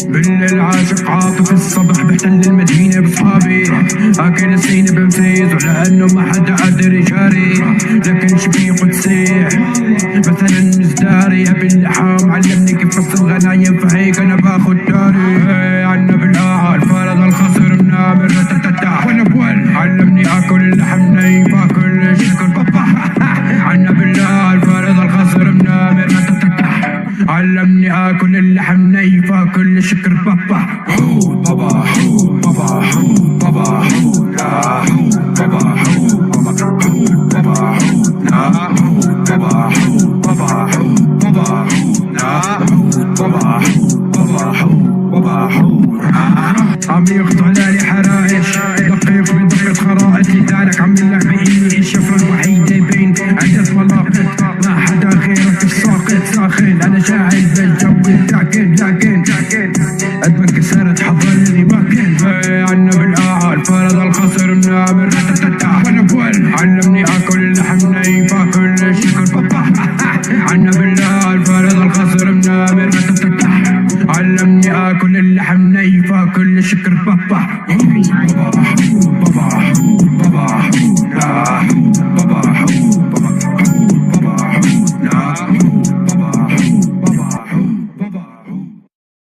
بالليل عاشق عاطف، الصبح بحتل المدينة بصحابي، اكل السين بمفيز ولانه ما حدا قادر يجاري، لكن شبيق وتسيح مثلا مزداري. ابي اللحام علمني كيف فصل غنايم، فهيك انا باخد داري. عنا بالاعال فرض الخصر منامر تتتح وانا بول، علمني اكل اللحم ني باكل شكل بابا. عنا بالاعال فرض الخصر منامر تتتح، علمني اكل اللحم ني فاكل شكر بابا. بابا بابا بابا لا بابا بابا بابا لا بابا بابا بابا لا بابا بابا عم يقطع لي حرايش دقيق بدقة خرائط، لذلك عم يلعب بإني الشفرة الوحيدة بين عدة مناطق، ما حدا غيرك الساقط ساخن. انا شاعل بالجو لكن قد ما كسرت حضرني ما كنت. عنا بالاعال فرض الخصر منامر وانا بول، علمني اكل اللحم ني فاكل شكل بابا. عنا بالاعال فرض الخصر منامر علمني اكل اللحم ني فاكل شكر بابا.